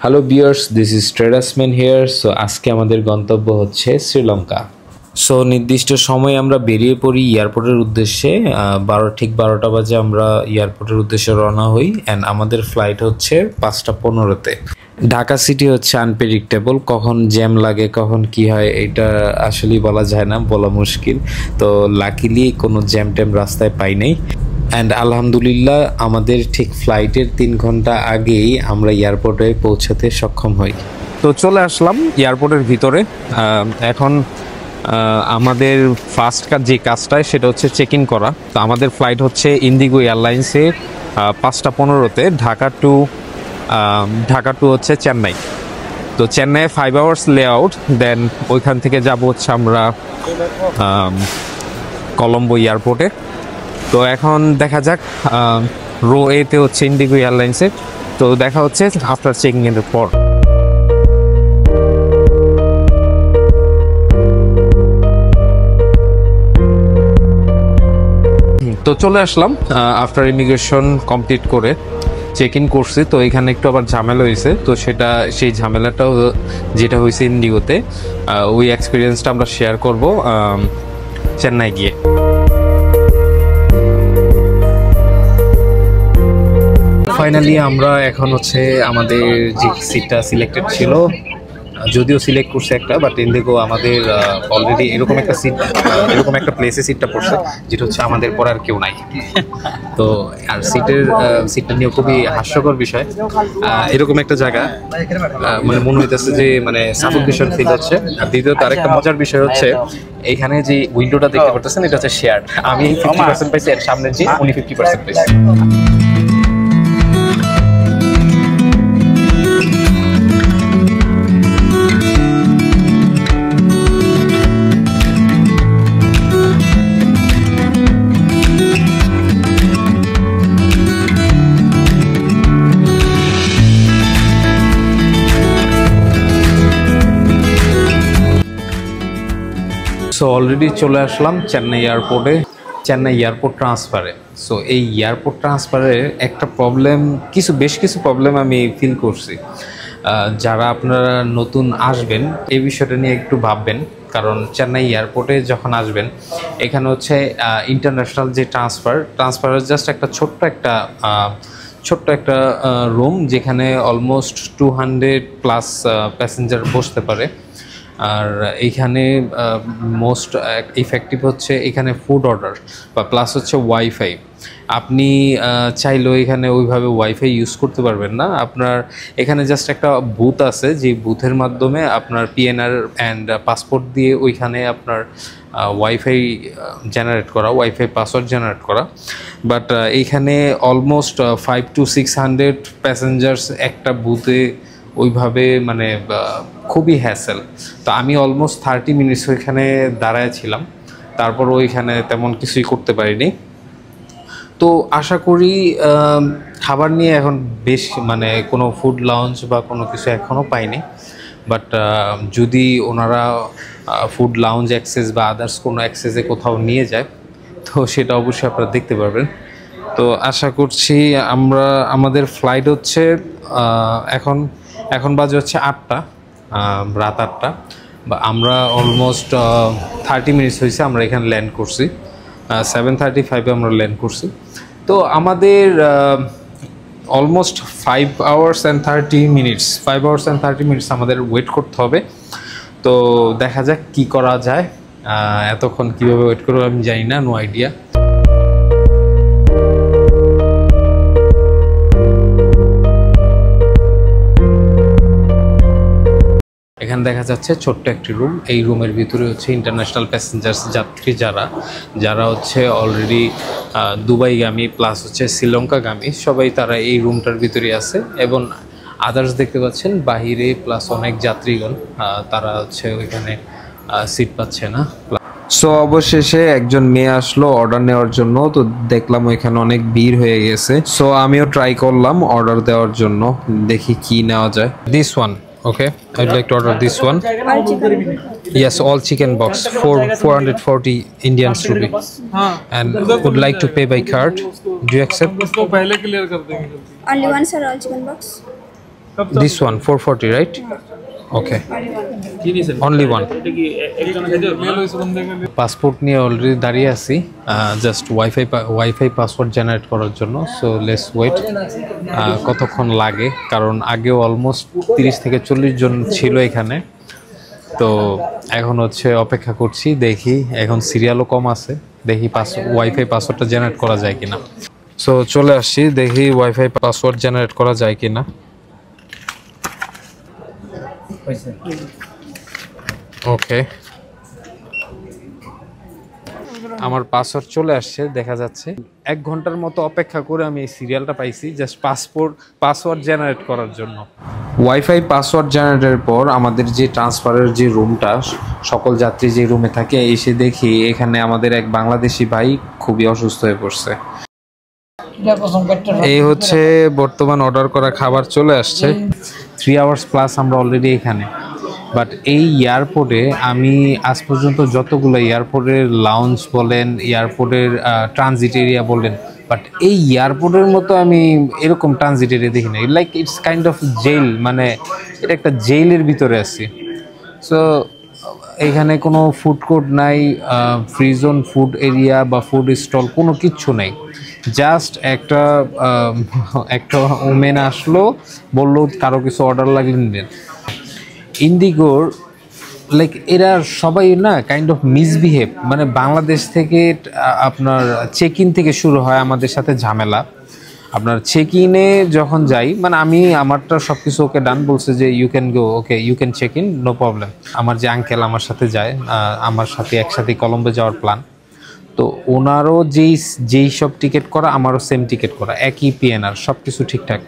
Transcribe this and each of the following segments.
Hello viewers, this is tradersman here. So আজকে আমাদের গন্তব্য হচ্ছে শ্রীলঙ্কা। সো নির্দিষ্ট সময় আমরা বেরিয়ে পড়ি এয়ারপোর্টের উদ্দেশ্যে। ঠিক 12টা বাজে আমরা এয়ারপোর্টের উদ্দেশ্যে রওনা হই অ্যান্ড আমাদের ফ্লাইট হচ্ছে 5:15-তে। ঢাকা সিটি হচ্ছে আনপ্রেডিক্টেবল, কখন জ্যাম লাগে কখন কি হয় এটা আসলেই বলা যায় না, বলা মুশকিল। তো লাকিলি কোনো জ্যাম ট্যাম রাস্তায় পাই নাই অ্যান্ড আলহামদুলিল্লাহ আমাদের ঠিক ফ্লাইটের 3 ঘন্টা আগেই আমরা এয়ারপোর্টে পৌঁছাতে সক্ষম হই। তো চলে আসলাম এয়ারপোর্টের ভিতরে। এখন আমাদের ফার্স্ট যে কাজটা সেটা হচ্ছে চেক ইন করা। তো আমাদের ফ্লাইট হচ্ছে ইন্ডিগো এয়ারলাইন্সের 5:15-তে ঢাকা টু হচ্ছে চেন্নাই। তো চেন্নাইয়ে 5 আওয়ার্স লে আউট, দেন ওইখান থেকে যাব হচ্ছে আমরা কলম্বো এয়ারপোর্টে। তো এখন দেখা যাক রো এতে হচ্ছে ইন্ডিগো এয়ারলাইন্সের। তো দেখা হচ্ছে আফটার চেকিং এর পর। তো চলে আসলাম আফটার ইমিগ্রেশন কমপ্লিট করে চেক ইন করছি। তো এখানে একটু আবার ঝামেলা হয়েছে, তো সেই ঝামেলাটাও যেটা হয়েছে ইন্ডিগোতে, ওই এক্সপিরিয়েন্সটা আমরা শেয়ার করব চেন্নাই গিয়ে। ফাইনালি আমরা এখন হচ্ছে আমাদের যে সিটটা সিলেক্টেড ছিল, যদিও সিলেক্ট করছে একটা, বাট ইন্ডিগো আমাদের অলরেডি এরকম একটা প্লেসে সিটটা পড়ছে যেটা হচ্ছে আমাদের পড়ার কেউ নাই। তো আর সিটটা নিয়ে খুবই হাস্যকর বিষয়, এরকম একটা জায়গা মানে মনে হইতেছে যে মানে সাফোকেশন ফিল হচ্ছে। আর দ্বিতীয়ত আরেকটা মজার বিষয় হচ্ছে এইখানে যে উইন্ডোটা দেখতে পাচ্ছেন এটা হচ্ছে শেয়ার্ড। আমি 50% পাইছি, এর সামনের যে উনি 50% পাইছি। সো অলরেডি চলে আসলাম চেন্নাই এয়ারপোর্ট ট্রান্সফারে। সো এই এয়ারপোর্ট ট্রান্সফারের একটা বেশ কিছু প্রবলেম আমি ফিল করছি। যারা আপনারা নতুন আসবেন এই বিষয়টা নিয়ে একটু ভাববেন, কারণ চেন্নাই এয়ারপোর্টে যখন আসবেন এখানে হচ্ছে ইন্টারন্যাশনাল যে ট্রান্সফারের জাস্ট একটা ছোট্ট একটা রুম, যেখানে অলমোস্ট 200+ প্যাসেঞ্জার বসতে পারে। আর এইখানে মোস্ট ইফেক্টিভ হচ্ছে এখানে ফুড অর্ডার বা প্লাস হচ্ছে ওয়াইফাই। আপনি চাইলেও এখানে ওইভাবে ওয়াইফাই ইউজ করতে পারবেন না। আপনার এখানে জাস্ট একটা বুথ আছে, যে বুথের মাধ্যমে আপনার পিএনআর অ্যান্ড পাসপোর্ট দিয়ে ওইখানে আপনার ওয়াইফাই পাসওয়ার্ড জেনারেট করা। বাট এইখানে অলমোস্ট 500 to 600 প্যাসেঞ্জার্স একটা বুথে, ওইভাবে মানে খুবই হ্যাসেল। তো আমি অলমোস্ট 30 মিনিটস ওইখানে দাঁড়ায় ছিলাম, তারপর ওইখানে তেমন কিছুই করতে পারিনি। তো আশা করি খাবার নিয়ে এখন বেশ মানে কোনো ফুড লাউঞ্জ বা কোনো কিছু এখনও পাইনি। বাট যদি ওনারা ফুড লাউঞ্জ অ্যাক্সেস বা আদার্স কোনো অ্যাক্সেসে কোথাও নিয়ে যায় তো সেটা অবশ্যই আপনারা দেখতে পারবেন। তো আশা করছি আমাদের ফ্লাইট হচ্ছে এখন বাজে হচ্ছে 8টা, রাত 8টা। বা আমরা অলমোস্ট 30 মিনিটস হয়েছে আমরা এখানে ল্যান্ড করছি। 7:35-এ আমরা ল্যান্ড করছি। তো আমাদের অলমোস্ট 5 আওয়ার্স অ্যান্ড 30 মিনিটস আমাদের ওয়েট করতে হবে। তো দেখা যাক কি করা যায়, এতক্ষণ কীভাবে ওয়েট করবো আমি জানি না, নো আইডিয়া। এখানে দেখা যাচ্ছে ছোট্ট একটি রুম। এই রুমের ভিতরে হচ্ছে ইন্টারন্যাশনাল প্যাসেঞ্জার্স যাত্রী যারা হচ্ছে অলরেডি দুবাইগামী প্লাস হচ্ছে শ্রীলঙ্কাগামী, সবাই তারা এই রুমটার ভিতরে আছে। এবং আদার্স দেখতে পাচ্ছেন বাহিরে প্লাস অনেক যাত্রীগণ, তারা হচ্ছে ওইখানে সিট পাচ্ছে না। সো অবশেষে একজন মেয়ে আসলো অর্ডার নেওয়ার জন্য। তো দেখলাম ওইখানে অনেক ভিড় হয়ে গেছে। সো আমিও ট্রাই করলাম অর্ডার দেওয়ার জন্য, দেখি কি নেওয়া যায়। This one, okay, I'd like to order this one. All chicken? Yes, all chicken box for 440 Indian rupee. And would like to pay by card. Do you accept? Only one, sir, all chicken box. This one 440, right? Okay. Only one. Passport নিয়ে already দাঁড়িয়ে আছি just wifi password generate করার জন্য। So let's wait কতক্ষণ লাগে, কারণ আগে almost 30 থেকে 40 জন ছিল এখানে। তো এখন হচ্ছে অপেক্ষা করছি, দেখি এখন সিরিয়ালও কম আছে, দেখি ওয়াইফাই পাসওয়ার্ডটা জেনারেট করা যায় কিনা। সো চলে আসছি, দেখি ওয়াইফাই পাসওয়ার্ড জেনারেট করা যায় কিনা। ওকে, আমার পাসওয়ার্ড চলে আসছে, দেখা যাচ্ছে 1 ঘন্টার মতো অপেক্ষা করে আমি এই সিরিয়ালটা পাইছি জাস্ট পাসওয়ার্ড জেনারেট করার জন্য। ওয়াইফাই পাসওয়ার্ড জেনারেটের পর আমাদের যে ট্রান্সফারের যে রুমটা, সকল যাত্রী যে রুমে থাকে, এসে দেখি এখানে আমাদের এক বাংলাদেশি ভাই খুবই অসুস্থ হয়ে পড়ছে। এই হচ্ছে বর্তমান অর্ডার করা খাবার চলে আসছে। 3 আওয়ার্স প্লাস আমরা অলরেডি এখানে। বাট এই এয়ারপোর্টে আমি আজ পর্যন্ত যতগুলো এয়ারপোর্টের লাউঞ্জ বলেন, এয়ারপোর্টের ট্রানজিট এরিয়া বলেন, বাট এই এয়ারপোর্টের মতো আমি এরকম ট্রানজিট এরিয়া দেখি না। Like it's kind of jail, মানে এটা একটা জেলের ভিতরে আছি। সো এখানে কোনো ফুড কোর্ট নাই, ফ্রি জোন ফুড এরিয়া বা ফুড স্টল কোনো কিচ্ছু নাই। জাস্ট একটা ওমেন আসলো, বললো কারো কিছু অর্ডার লাগলে নিলেন। ইন্ডিগোর লাইক এরা সবাই না কাইন্ড অফ মিসবিহেভ, মানে বাংলাদেশ থেকে আপনার চেক ইন থেকে শুরু হয় আমাদের সাথে ঝামেলা। আপনার চেক ইনে যখন যাই, মানে আমি আমারটা সব কিছু ওকে ডান বলছে যে you can go, okay you can check in, no problem. আমার যে আঙ্কেল আমার সাথে যায়, আমার সাথে একসাথে কলম্বো যাওয়ার প্ল্যান, তো ওনারও যেই সব টিকিট করা, আমারও সেম টিকিট করা, একই পিএনআর, সব কিছু ঠিকঠাক।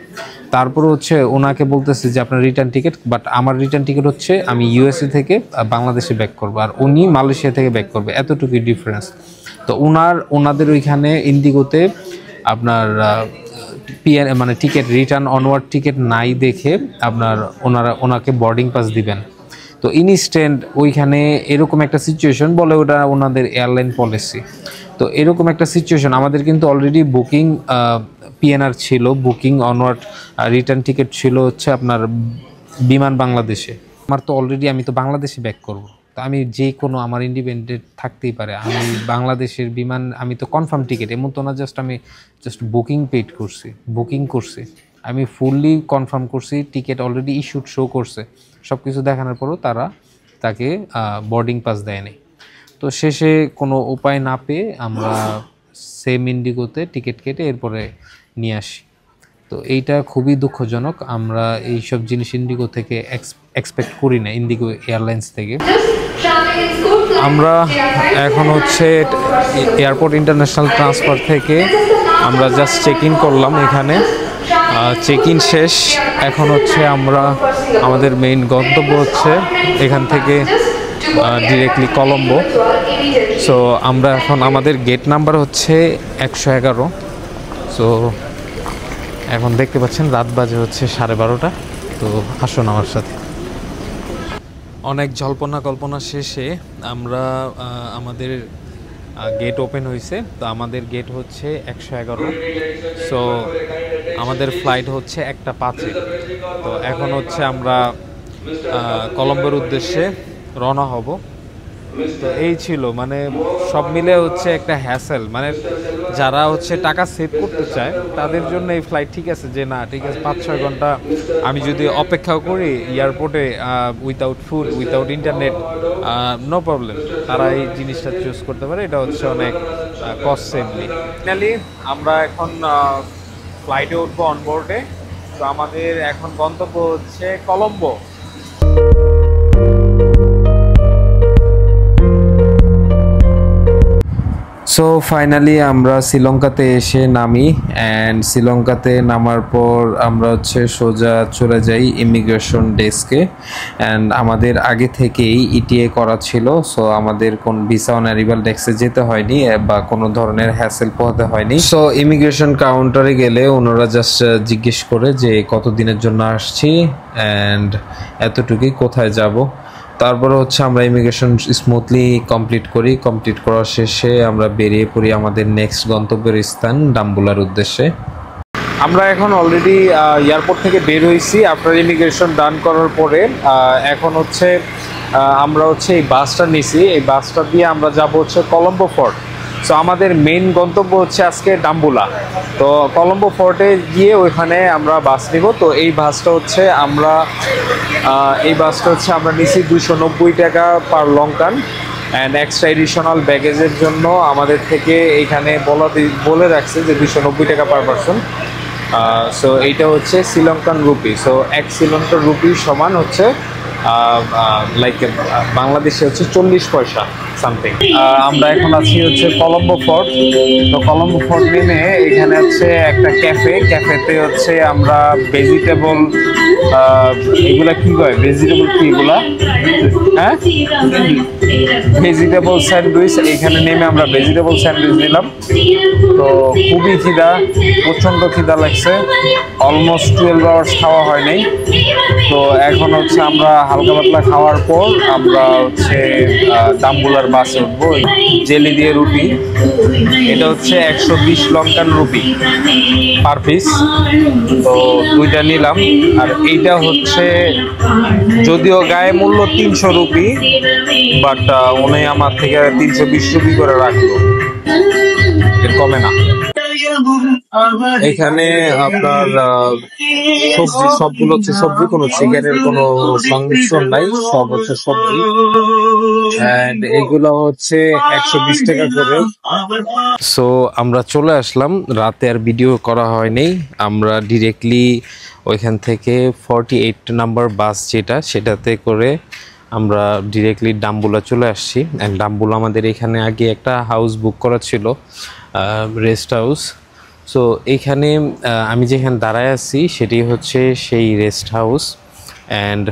তারপরে হচ্ছে ওনাকে বলতেছে যে আপনার রিটার্ন টিকিট, বাট আমার রিটার্ন টিকিট হচ্ছে আমি ইউএসএ থেকে বাংলাদেশে ব্যাক করবো, আর উনি মালয়েশিয়া থেকে ব্যাক করবে, এতটুকুই ডিফারেন্স। তো ওনাদের ওইখানে ইন্ডিগোতে আপনার মানে টিকিট রিটার্ন অনওয়ার্ড টিকিট নাই দেখে আপনার ওনাকে বোর্ডিং পাস দিবেন। তো ইনস্ট্যান্ট ওইখানে এরকম একটা সিচুয়েশন, বলে ওটা ওনাদের এয়ারলাইন পলিসি। তো এরকম একটা সিচুয়েশন, আমাদের কিন্তু অলরেডি বুকিং পিএনআর ছিল, বুকিং অনওয়ার্ড রিটার্ন টিকিট ছিল হচ্ছে আপনার বিমান বাংলাদেশে। আমার তো অলরেডি, আমি তো বাংলাদেশে ব্যাক করব, তো আমি যে কোনো আমার ইন্ডিপেন্ডেন্ট থাকতেই পারে, আমি বাংলাদেশের বিমান, আমি তো কনফার্ম টিকিট, এমন তো না আমি জাস্ট বুকিং করছি, আমি ফুললি কনফার্ম করছি, টিকিট অলরেডি ইস্যুড শো করছে, সব কিছু দেখানোর পরও তাকে বোর্ডিং পাস দেয়নি। তো শেষে কোনো উপায় না পেয়ে আমরা সেম ইন্ডিগোতে টিকিট কেটে এরপরে নিয়ে আসি। তো এইটা খুবই দুঃখজনক, আমরা এইসব জিনিস ইন্ডিগো থেকে এক্সপেক্ট করি না, ইন্ডিগো এয়ারলাইন্স থেকে। আমরা এখন হচ্ছে এয়ারপোর্ট ইন্টারন্যাশনাল ট্রান্সফার থেকে আমরা জাস্ট চেক ইন করলাম এখানে, চেক ইন শেষ। এখন হচ্ছে আমাদের মেইন গন্তব্য হচ্ছে এখান থেকে ডিরেক্টলি কলম্বো। সো আমরা এখন, আমাদের গেট নাম্বার হচ্ছে 111। সো এখন দেখতে পাচ্ছেন রাত বাজে হচ্ছে 12:30। তো আসুন আমার সাথে। অনেক কল্পনা শেষে আমরা আমাদের গেট ওপেন হয়েছে। তো আমাদের গেট হচ্ছে 111। সো আমাদের ফ্লাইট হচ্ছে 1:05-এ। তো এখন হচ্ছে আমরা কলম্বোর উদ্দেশ্যে রওনা হব। তো এই ছিল, মানে সব মিলে হচ্ছে একটা হ্যাসেল, মানে যারা হচ্ছে টাকা সেভ করতে চায় তাদের জন্য এই ফ্লাইট ঠিক আছে, যে না ঠিক আছে 5-6 ঘন্টা আমি যদি অপেক্ষাও করি এয়ারপোর্টে without food, without internet, no problem, তারা এই জিনিসটা চুজ করতে পারে। এটা হচ্ছে অনেক কস্ট সেভলি। ফাইনালি আমরা এখন ফ্লাইটে উঠবো অনবোর্ডে। তো আমাদের এখন গন্তব্য হচ্ছে কলম্বো। সো ফাইনালি আমরা শ্রীলঙ্কাতে এসে নামি, অ্যান্ড শ্রীলঙ্কাতে নামার পর আমরা হচ্ছে সোজা চলে যাই ইমিগ্রেশন ডেস্কে। অ্যান্ড আমাদের আগে থেকেই ইটিএ করা ছিল, সো আমাদের কোন ভিসা অন অ্যারাইভাল ডেস্কে যেতে হয়নি বা কোনো ধরনের হ্যাসেল পোহাতে হয়নি। সো ইমিগ্রেশন কাউন্টারে গেলে ওনারা জাস্ট জিজ্ঞেস করে যে কত দিনের জন্য আসছি অ্যান্ড এতটুকুই, কোথায় যাব। তারপরে হচ্ছে আমরা ইমিগ্রেশন স্মুথলি কমপ্লিট করার শেষে আমরা বেরিয়ে পড়ি আমাদের নেক্সট গন্তব্যের স্থান ডাম্বুলার উদ্দেশ্যে। আমরা এখন অলরেডি এয়ারপোর্ট থেকে বের হয়েছি আফটার ইমিগ্রেশন ডান করার পরে। এখন হচ্ছে আমরা হচ্ছে এই বাসটা নিছি, এই বাসটা দিয়ে আমরা যাব হচ্ছে কলম্বো ফোর্ট। সো আমাদের মেইন গন্তব্য হচ্ছে আজকে ডাম্বুলা। তো কলম্বো ফোর্টে গিয়ে ওইখানে আমরা বাস নিব। তো এই বাসটা হচ্ছে আমরা নিছি 290 টাকা per long term. And extra additional ব্যাগেজের জন্য আমাদের থেকে এইখানে বলে রাখছে যে 290 টাকা পার পারসন। সো এইটা হচ্ছে Sri Lankan rupee. So 1 Sri Lankan rupee সমান হচ্ছে লাইক বাংলাদেশে হচ্ছে 40 পয়সা সামথিং। আমরা এখন আছি হচ্ছে কলম্বো ফোর্ট। তো কলম্বো ফোর্ট নেমে এখানে হচ্ছে একটা ক্যাফেতে হচ্ছে আমরা ভেজিটেবল, এগুলা কি কয়, ভেজিটেবল কি এগুলা, হ্যাঁ, ভেজিটেবল স্যান্ডউইচ। এখানে নেমে আমরা ভেজিটেবল স্যান্ডউইচ নিলাম। তো খুবই প্রচণ্ড খিদা লাগছে, অলমোস্ট 12 আওয়ার্স খাওয়া হয় নাই। তো এখন হচ্ছে আমরা হালকা পাতলা খাওয়ার পর আমরা হচ্ছে ডাম্বুলার বাসে উঠবো। জেলি দিয়ে রুটি, এটা হচ্ছে 120 লঙ্কান রুপি পার পিস। তো 2টা নিলাম। আর এইটা হচ্ছে যদিও গায়ে মূল্য 300 রুপি, বাট উনি আমার থেকে 320 রুপি করে রাখলো, এর কমে না। এখানে আপনার সবজি, সবগুলো হচ্ছে সবজি, কোনো চিকেনের কোনো সংমিশ্রণ নাই, সব হচ্ছে সবজি। এন্ড এগুলো হচ্ছে 120 টাকা করে। সো আমরা চলে আসলাম, রাতে আর ভিডিও করা হয়নি। আমরা ডিরেক্টলি ওইখান থেকে 48 নাম্বার বাস সেটাতে করে আমরা ডিরেক্টলি ডাম্বুলা চলে আসছি। অ্যান্ড ডাম্বুলা আমাদের এখানে আগে একটা হাউস বুক করা ছিল, রেস্ট হাউস। সো এইখানে আমি যেখানে দাঁড়ায় আছি সেটি হচ্ছে সেই রেস্ট হাউস। অ্যান্ড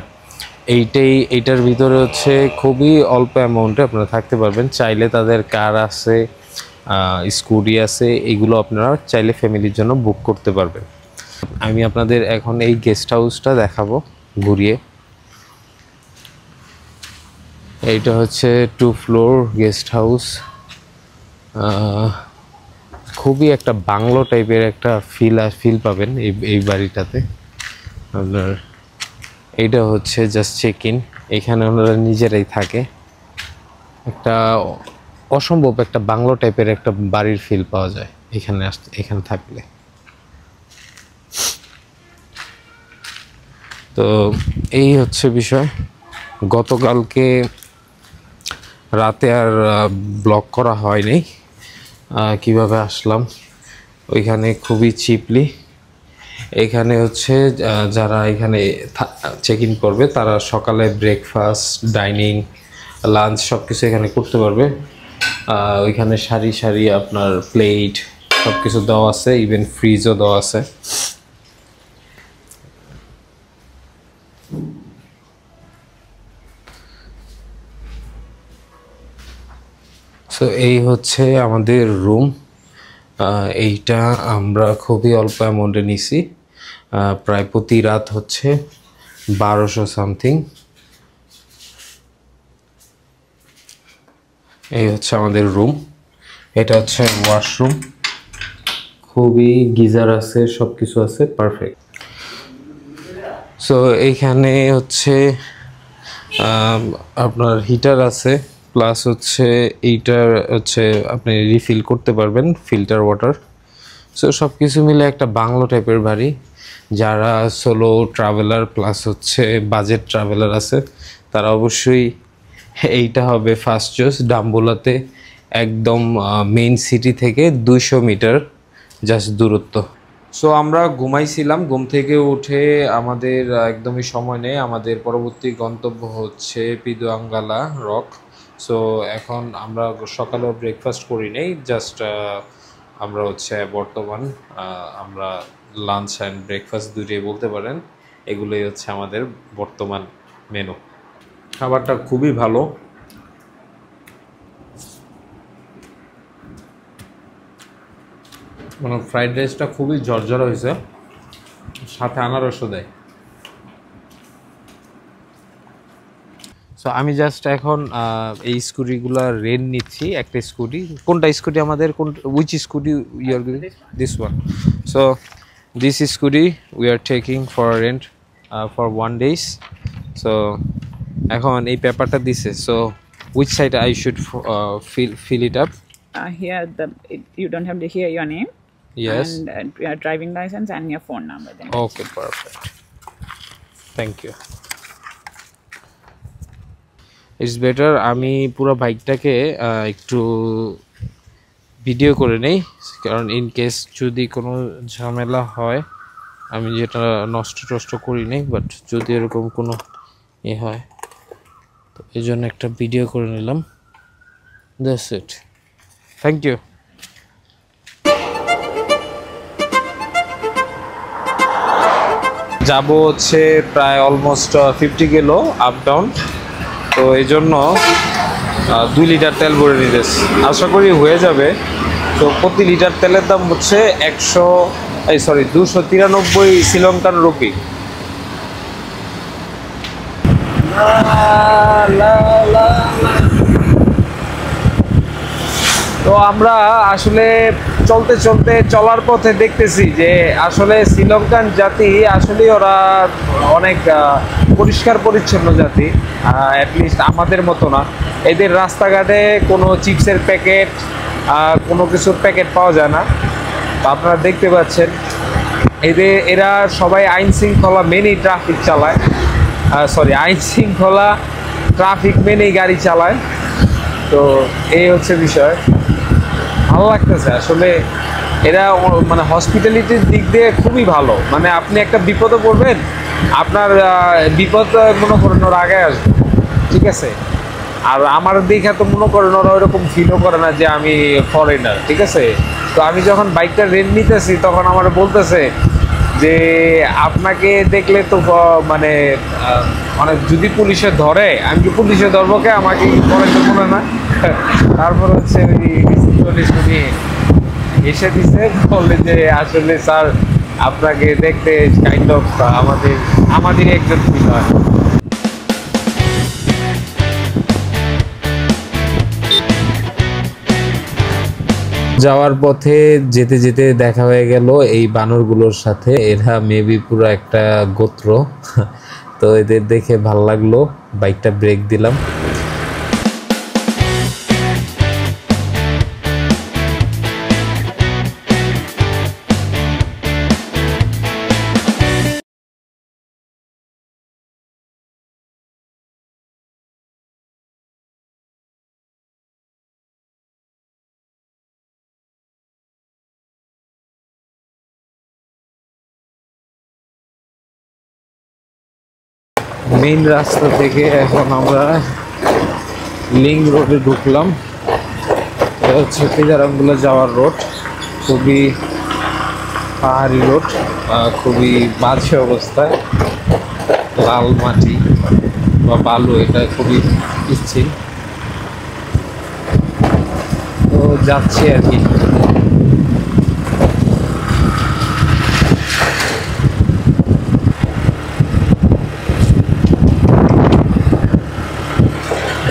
এইটার ভিতরে হচ্ছে খুবই অল্প অ্যামাউন্টে আপনারা থাকতে পারবেন। চাইলে তাদের কার আছে, স্কুটি আছে, এগুলো আপনারা চাইলে ফ্যামিলির জন্য বুক করতে পারবেন। আমি আপনাদের এখন এই গেস্ট হাউসটা দেখাবো ঘুরিয়ে। এইটা হচ্ছে 2 ফ্লোর গেস্ট হাউস। খুবই একটা বাংলো টাইপের একটা ফিল পাবেন এই বাড়িটাতে আপনার। এইটা হচ্ছে জাস্ট চেক ইন, এখানে ওনারা নিজেরাই থাকে। একটা অসম্ভব একটা বাংলো টাইপের একটা বাড়ির ফিল পাওয়া যায় এখানে থাকলে। তো এই হচ্ছে বিষয়। গতকালকে রাতে আর ব্লগ করা হয়নি। কিভাবে আসলাম ওইখানে খুবই চিপলি। এখানে হচ্ছে যারা এখানে চেক ইন করবে তারা সকালে ব্রেকফাস্ট, ডাইনিং, লাঞ্চ সব কিছু এখানে করতে পারবে। ওইখানে সারি সারি আপনার প্লেট সব কিছু দেওয়া আছে, ইভেন ফ্রিজও দেওয়া আছে। সো এই হচ্ছে আমাদের রুম। এইটা আমরা খুবই অল্প অ্যামাউন্টে নিছি, প্রায় প্রতি রাত হচ্ছে 1200 সামথিং। এই হচ্ছে আমাদের রুম। এটা হচ্ছে ওয়াশরুম, খুবই গিজার আছে, সব কিছু আছে, পারফেক্ট। সো এইখানে হচ্ছে আপনার হিটার আছে, প্লাস হচ্ছে এইটার হচ্ছে আপনি রিফিল করতে পারবেন ফিল্টার ওয়াটার। সো সব কিছু মিলে একটা বাংলো টাইপের বাড়ি। যারা সোলো ট্রাভেলার প্লাস হচ্ছে বাজেট ট্রাভেলার আছে তারা অবশ্যই এইটা হবে ফার্স্ট চয়েস। ডাম্বুলাতে একদম মেইন সিটি থেকে 200 মিটার জাস্ট দূরত্ব। সো আমরা ঘুমাইছিলাম, ঘুম থেকে উঠে আমাদের একদমই সময় নেই। আমাদের পরবর্তী গন্তব্য হচ্ছে পিদুয়াঙ্গালা রক। সো এখন আমরা সকালেও ব্রেকফাস্ট করি নেই, জাস্ট আমরা হচ্ছে বর্তমান আমরা লাঞ্চ অ্যান্ড ব্রেকফাস্ট দুটোই বলতে পারেন, এগুলোই হচ্ছে আমাদের বর্তমান মেনু। খাবারটা খুবই ভালো। মানে ফ্রাইড রাইসটা খুবই ঝরঝরা হয়েছে, সাথে আনারসও দেয়। সো আমি জাস্ট এখন এই স্কুটিগুলো রেন্ট নিচ্ছি। একটা স্কুটি, কোনটা স্কুটি আমাদের, which scooty you are giving? This one. So This scooty we are taking for rent for 1 days. So এখন এই পেপারটা দিছে, so which side I should fill it up? Here you don't have to hear your name. Yes. And your driving license and your phone number then. Okay, perfect. Thank you. It's better আমি পুরো বাইকটাকে একটু video করে নেই, কারণ in case যদি কোনো ঝামেলা হয়, আমি যেটা নষ্ট করি নাই, বাট যদি এরকম কোনো হয় তো এই জন্য একটা ভিডিও করে নিলাম। That's it, thank you. যাব হচ্ছে প্রায় অলমোস্ট 50 কিলো আপ ডাউন, তো এই জন্য 2 লিটার তেল ভরে নিতেছি, আশা করি হয়ে যাবে। তো প্রতি লিটার তেলের দাম হচ্ছে 293 শ্রীলঙ্কান রুপি। তো আমরা আসলে চলার পথে দেখতেছি যে আসলে শ্রীলঙ্কান জাতি আসলে ওরা অনেক পরিষ্কার পরিচ্ছন্ন জাতি, অ্যাটলিস্ট আমাদের মতো না। এদের রাস্তাঘাটে কোনো চিপসের প্যাকেট, কোনো কিছুর প্যাকেট পাওয়া যায় না। আপনারা দেখতে পাচ্ছেন এরা সবাই আইন শৃঙ্খলা মেনেই ট্রাফিক চালায়, আইন শৃঙ্খলা ট্রাফিক মেনেই গাড়ি চালায়। তো এই হচ্ছে বিষয়, ভালো লাগতেছে আসলে। এরা মানে হসপিটালিটির দিক দিয়ে খুবই ভালো, মানে আপনি একটা বিপদে পড়বেন, আপনার বিপদ মনে করেন ওরা আগে আসবে, ঠিক আছে। আর আমার দেখে তো মনে করেন ওরা ওইরকম ফিলও করে না যে আমি ফরেনার, ঠিক আছে। তো আমি যখন বাইকটা রেন্ট নিতেছি তখন আমার বলতেছে যে আপনাকে দেখলে তো মানে অনেক, যদি পুলিশে ধরে আমি কি পুলিশে ধরবো কে, আমাকে পরে তো মনে না। তারপর হচ্ছে ওই এসে দিছে, বললে যে আসলে স্যার আপনাকে দেখতে কাইন্ড অফ আমাদের একজন ফিল হয়। যাওয়ার পথে যেতে যেতে দেখা হয়ে গেল এই বানরগুলোর সাথে। এরা মেবি পুরো একটা গোত্র, তো এদের দেখে ভাল লাগলো, বাইকটা ব্রেক দিলাম। মেইন রাস্তা থেকে এখন আমরা লিং রোডে ঢুকলাম। এটা হচ্ছে পিদারাঙ্গুলা যাওয়ার রোড, খুবই পাহাড়ি রোড, খুবই বাজে অবস্থায়, লাল মাটি বা বালু, এটা খুবই পিচ্ছিল। তো যাচ্ছি আর কি।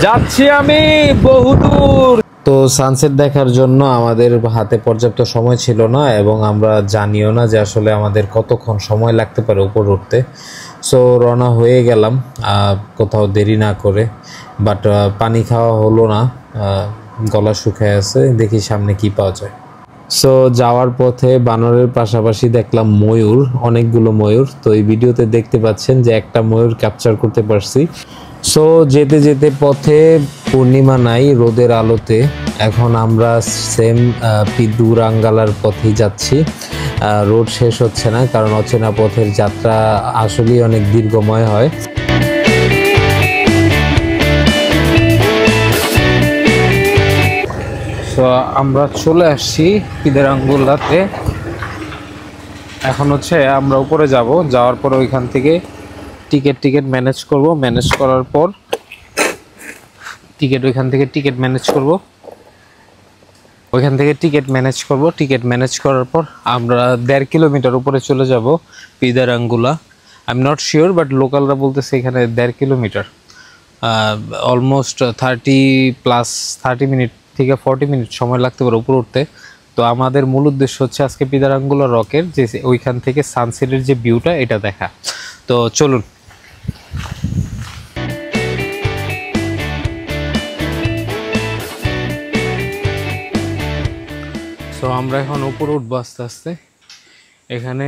যাচ্ছি আমি বহুদূর। তো সানসেট দেখার জন্য আমাদের হাতে পর্যাপ্ত সময় ছিল না, এবং আমরা জানিও না যে আসলে আমাদের কতক্ষণ সময় লাগতে পারে উপর উঠতে। সো রওনা হয়ে গেলাম কোথাও দেরি না করে, বাট পানি খাওয়া হলো না, গলা শুকায় আছে, দেখি সামনে কি পাওয়া যায়। সো যাওয়ার পথে বানরের পাশাপাশি দেখলাম ময়ূর, অনেকগুলো ময়ূর। তো এই ভিডিওতে দেখতে পাচ্ছেন যে একটা ময়ূর ক্যাপচার করতে পারছি। সো যেতে যেতে পথে পূর্ণিমা নাই, রোদের আলোতে এখন আমরা সেম পিদুরাঙ্গালার পথেই যাচ্ছি। রোড শেষ হচ্ছে না, কারণ অচেনা পথের যাত্রা আসলেই অনেক দীর্ঘময় হয়। সো আমরা চলে আসছি পিদারাঙ্গুলাতে। এখন হচ্ছে আমরা উপরে যাব, যাওয়ার পর ওইখান থেকে টিকিট ম্যানেজ করব, ম্যানেজ করার পর ওইখান থেকে টিকিট ম্যানেজ করার পর আমরা 1.5 কিলোমিটার উপরে চলে যাব Pidarangula. I am not sure, but লোকালরা বলতেছে এখানে 1.5 কিলোমিটার, অলমোস্ট 30 মিনিট থেকে 40 মিনিট সময় লাগতে পারে উপরে উঠতে। তো আমাদের মূল উদ্দেশ্য হচ্ছে আজকে পিদারাঙ্গুলা রকের যে ওইখান থেকে সানসেটের যে ভিউটা এটা দেখা। তো চলুন। সো আমরা এখন উপরে উঠবো আস্তে আস্তে। এখানে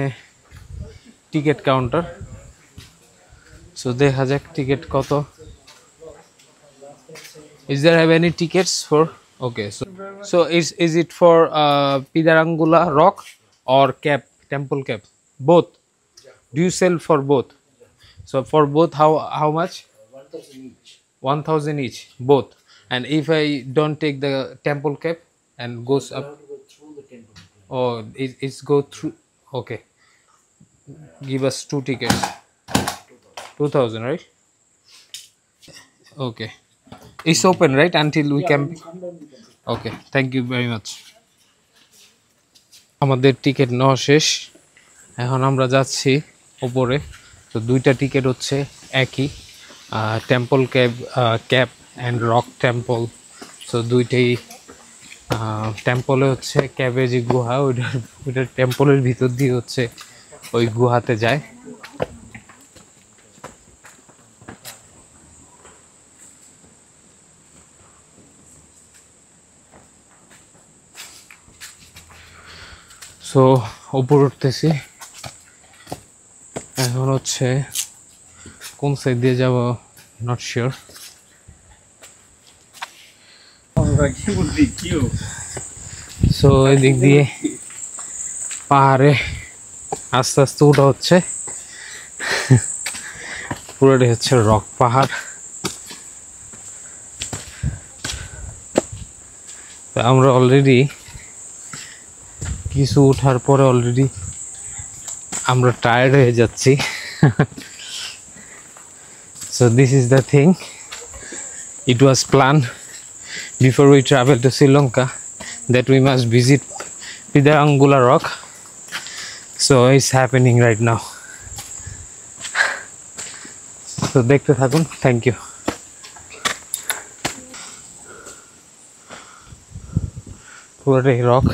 টিকিট কাউন্টার, সো দেখা যাক টিকিট কত। Is there have any tickets for? Okay, so is it for Pidarangula Rock or Cap Temple Cap? Both. Do you sell for both? So for both, how much? 1,000 each. 1,000 each, both. And if I don't take the Temple Cap and goes up, go through the temple. Oh, it's go through. Okay. Give us 2 tickets. 2,000, right? Okay. It's open, right? Until we can. Okay. Thank you very much. আমাদের ticket নেওয়া শেষ। এখন আমরা যাচ্ছি উপরে। তো 2টা ticket হচ্ছে একই, temple cave and rock temple. So 2টাই টেম্পলে হচ্ছে ক্যাবে যে গুহা, ওইটার টেম্পলের ভিতর দিয়ে হচ্ছে ওই গুহাতে যায়। সো উপর উঠতেছি। এখন হচ্ছে কোন সাইড দিয়ে যাব নট শিওর। সো এদিক দিয়ে পাহাড়ে আস্তে আস্তে উঠা হচ্ছে। পুরোটাই হচ্ছে রক পাহাড়। আমরা অলরেডি কিছু ওঠার পরে অলরেডি আমরা টায়ার্ড হয়ে যাচ্ছি। So this is the thing. It was planned before we travel to Sri Lanka that we must visit Pidarangula Rock. So it's happening right now. So দেখতে থাকুন। Thank you. পুরোটাই rock.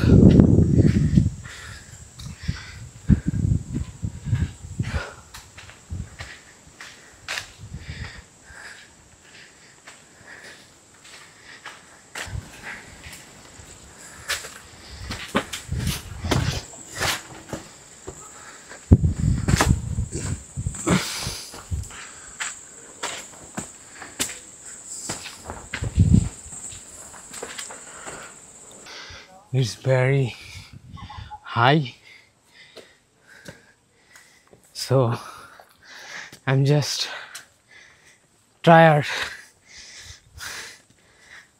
It's very high, so I'm just tired.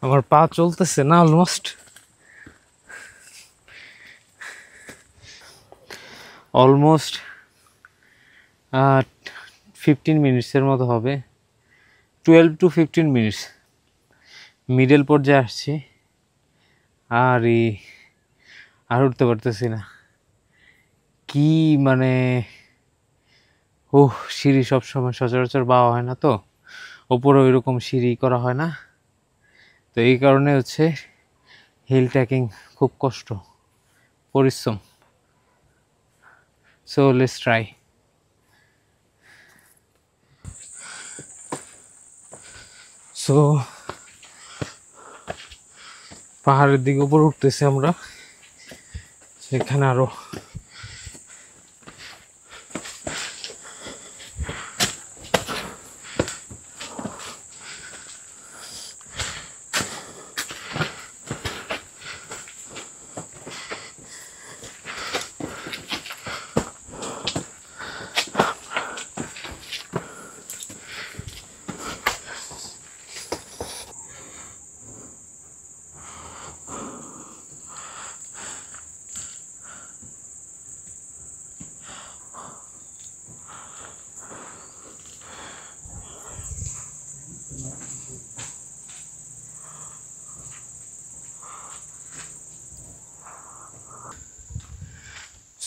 আমার পা চলতেছে না almost 15 মিনিটসের মতো হবে। 12 to 15 minutes middle পর্যায়ে আসছি। আর উঠতে পারতেছি না। কি মানে সিঁড়ি সবসময় সচরাচর পাওয়া হয় না, তো ওপরে ওইরকম সিঁড়ি করা হয় না, তো এই কারণে হচ্ছে হিল ট্রেকিং খুব কষ্ট, পরিশ্রম। So let's try. সো পাহাড়ের দিকে উপর উঠতেছি আমরা। সেখানে আরো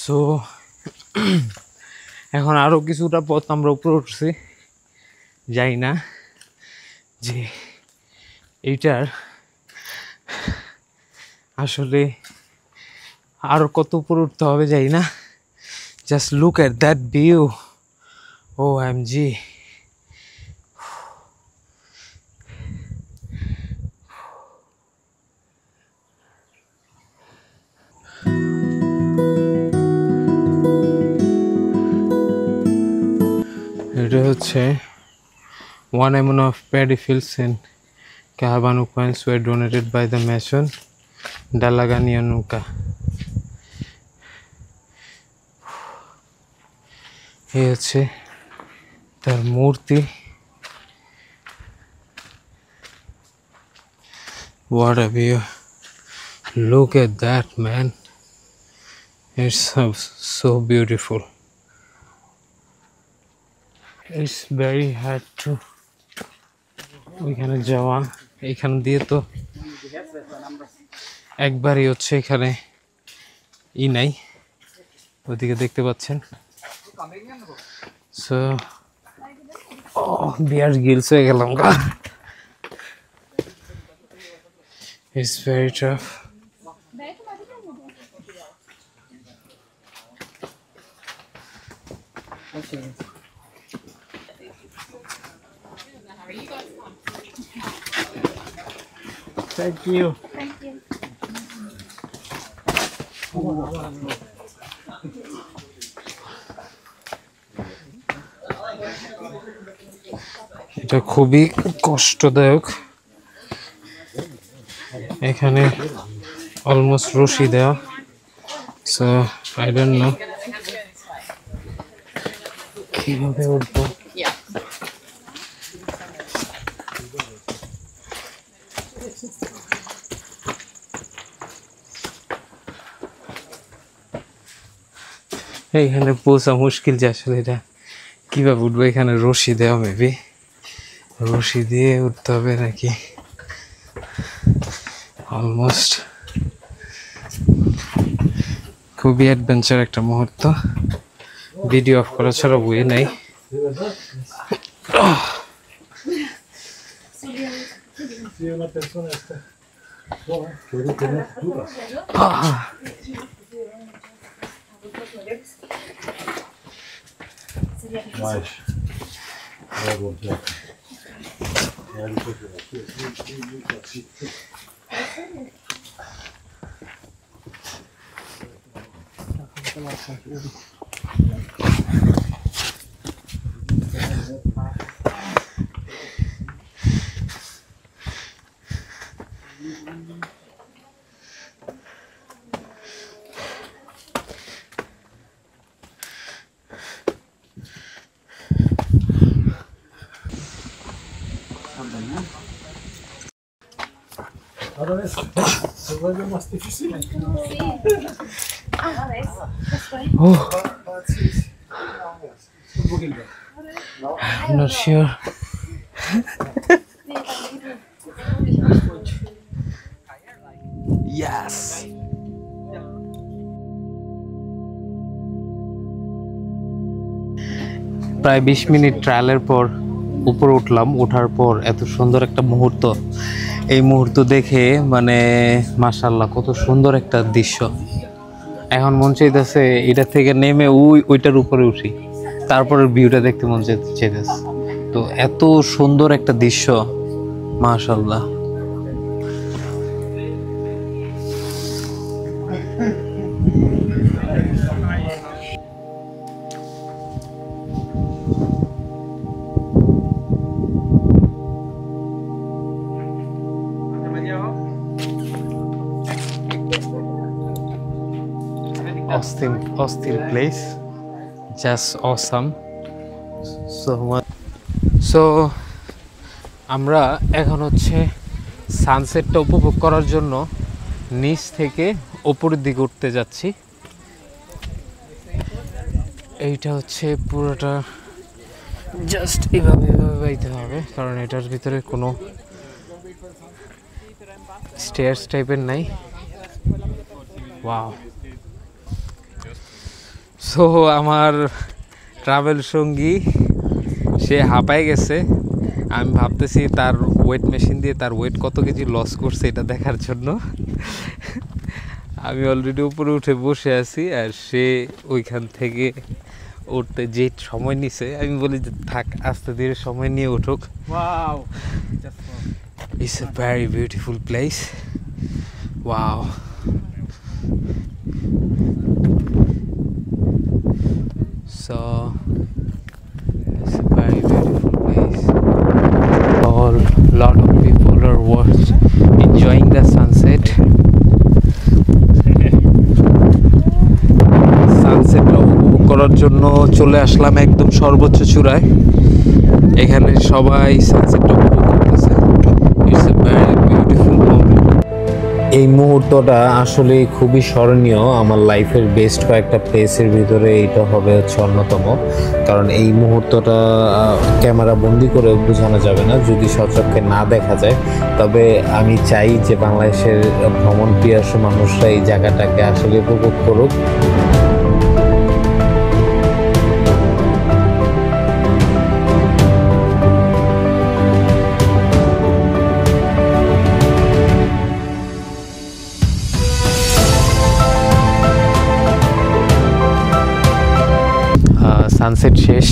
সো এখন আরো কিছুটা পথ আমরা উপরে উঠছি। যাই না যে এইটার আসলে আর কত উপরে উঠতে হবে যাই না। Just look at that view, OMG। এটা হচ্ছে 1 mm of paddy fields in Kahabanu coins were donated by the mason Dalaganianuka. এই হচ্ছে তার মূর্তি। What a view! Look at that, man. It's so beautiful. It's very hard to ওইখানে যাওয়া। এইখান দিয়ে তো একবারই হচ্ছে এখানে নাই, ওদিকে দেখতে পাচ্ছেন। সো বিয়ার গিলস হয়ে গেলাম গা। It's very tough. Thank you. Thank you. এটা খুবই কষ্টদায়ক। এখানে অলমোস্ট রশি দেওয়া, সো আই ডোন্ট নো কিভাবে উঠবো। এইখানে পৌঁছা মুশকিল যে আসলে এটা কিভাবে উঠবো। এখানে রশি দেওয়া, মেবি রশি দিয়ে উঠতে হবে নাকি। অলমোস্ট খুবই অ্যাডভেঞ্চার একটা মুহূর্ত। ভিডিও অফ করা ছাড়া বই নাই। Ahora es, se vuelve más difícil. Sí. Ah, ¿ves? Estoy. Un poquito. I'm not sure. Yes. প্রায় 20 মিনিট ট্রায়ালের পর উপরে উঠলাম। ওঠার পর এত সুন্দর একটা মুহূর্ত, এই মুহূর্ত দেখে মানে মাশাআল্লাহ কত সুন্দর একটা দৃশ্য। এখন মন চাইতেছে এটা থেকে নেমে ওইটার উপরে উঠি, তারপরে ভিউটা দেখতে মন চাইতেছে। তো এত সুন্দর একটা দৃশ্য, মাশাআল্লাহ। Austin place, just awesome so much. So আমরা এখন হচ্ছে সানসেটটা উপভোগ করার জন্য নিচ থেকে উপরের দিকে উঠতে যাচ্ছি। এইটা হচ্ছে পুরোটা জাস্ট এভাবে বাইতে হবে, কারণ এটার ভিতরে কোনো স্টেয়ার্স টাইপের নাই। ওয়াও। সো আমার ট্রাভেল সঙ্গী সে হাঁপায় গেছে। আমি ভাবতেছি তার ওয়েট মেশিন দিয়ে তার ওয়েট কত কেজি লস করছে এটা দেখার জন্য। আমি অলরেডি উপরে উঠে বসে আছি আর সে ওইখান থেকে উঠতে যে সময় নিছে আমি বলি যে থাক আস্তে ধীরে সময় নিয়ে উঠুক। Wow. It's a very beautiful place. Wow. So it's a very beautiful place. Lot of people are enjoying the sunset. সানসেটটা উপভোগ করার জন্য চলে আসলাম একদম সর্বোচ্চ চূড়ায়। এখানে সবাই সানসেটটা উপভোগ করতেছে। It's a very beautiful moment. এই মুহূর্তটা আসলে খুবই স্মরণীয়। আমার লাইফের বেস্ট কয়েকটা প্লেসের ভিতরে এইটা হবে হচ্ছে অন্যতম, কারণ এই মুহূর্তটা ক্যামেরা বন্দি করে বোঝানো যাবে না যদি সচক্ষে না দেখা যায়। তবে আমি চাই যে বাংলাদেশের ভ্রমণ পিয়াসু মানুষরা এই জায়গাটাকে আসলে উপভোগ করুক। সানসেট শেষ,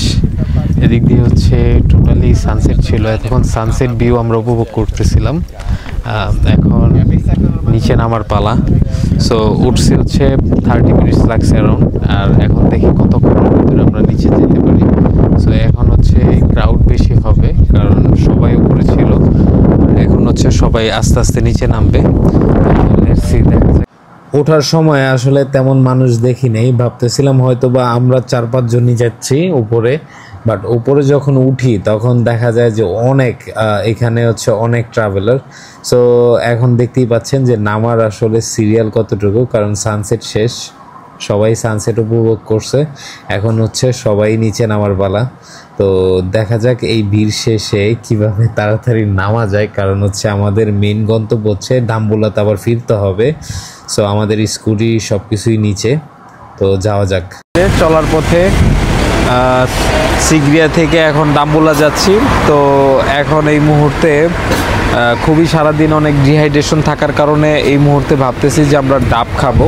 এদিক দিয়ে হচ্ছে টোটালি সানসেট ছিল। এখন সানসেট ভিউ আমরা উপভোগ করতেছিলাম। এখন নিচে নামার পালা। সো উঠছে হচ্ছে 30 মিনিটস লাগছে অ্যারাউন্ড। আর এখন দেখি কতক্ষণের ভিতরে আমরা নিচে যেতে পারি। সো এখন হচ্ছে ক্রাউড বেশি হবে কারণ সবাই উপরে ছিল, এখন হচ্ছে সবাই আস্তে আস্তে নিচে নামবে। দেখা যায় ওঠার সময় আসলে তেমন মানুষ দেখি নেই, ভাবতেছিলাম হয়তো বা আমরা 4-5 জনই যাচ্ছি উপরে, বাট উপরে যখন উঠি তখন দেখা যায় যে অনেক এখানে হচ্ছে অনেক ট্রাভেলার। সো এখন দেখতেই পাচ্ছেন যে নামার আসলে সিরিয়াল কতটুকু, কারণ সানসেট শেষ, সবাই সানসেট উপভোগ করছে, এখন হচ্ছে সবাই নিচে নামার পালা। তো দেখা যাক এই ভিড় শেষে কিভাবে তাড়াতাড়ি নামা যায়, কারণ হচ্ছে আমাদের মেন গন্তব্য হচ্ছে ডাম্বুলাতে আবার ফিরতে হবে। সো আমাদের স্কুটি সব কিছুই নিচে, তো যাওয়া যাক। চলার পথে সিগরিয়া থেকে এখন ডাম্বুলা যাচ্ছি। তো এখন এই মুহূর্তে খুবই সারাদিন অনেক ডিহাইড্রেশন থাকার কারণে এই মুহূর্তে ভাবতেছি যে আমরা ডাব খাবো।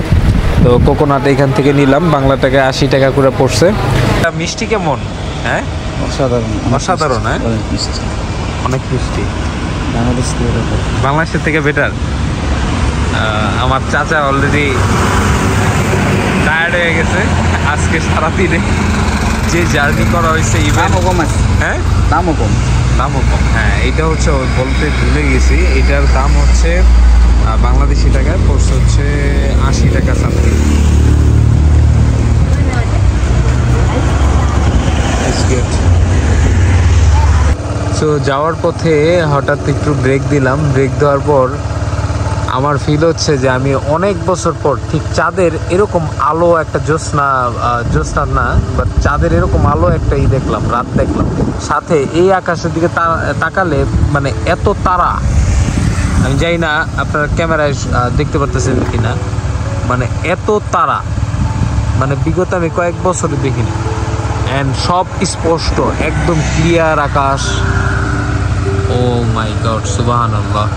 তো কোকোনাট এখান থেকে নিলাম, বাংলা টাকায় 80 টাকা করে পড়ছে। মিষ্টি কেমন? হ্যাঁ অসাধারণ, অসাধারণ। হ্যাঁ অনেক মিষ্টি, বাংলাদেশের থেকে বেটার। আমার চাচা অলরেডি টায়ার্ড হয়ে গেছে আজকে সারাদিনে যে জার্নি করা হয়েছে। দামও কম আছে। হ্যাঁ দামও কম, দামও কম। হ্যাঁ এইটা হচ্ছে বলতে ভুলে গেছি, এটার দাম হচ্ছে বাংলাদেশি টাকায় পড়ছে হচ্ছে 80 টাকা সামথিং। সো যাওয়ার পথে হঠাৎ একটু ব্রেক দিলাম। ব্রেক দেওয়ার পর আমার ফিল হচ্ছে যে আমি অনেক বছর পর ঠিক চাঁদের এরকম আলো একটা জ্যোৎস্না না, বাট চাঁদের এরকম আলো একটা দেখলাম, রাত দেখলাম। সাথে এই আকাশের দিকে তাকালে মানে এত তারা, আমি জানি না আপনারা ক্যামেরায় দেখতে পারতেছেন কিনা, মানে এত তারা মানে বিগত আমি কয়েক বছরে দেখিনি। অ্যান্ড সব স্পষ্ট, একদম ক্লিয়ার আকাশ। ও মাই গড, সুবহানাল্লাহ।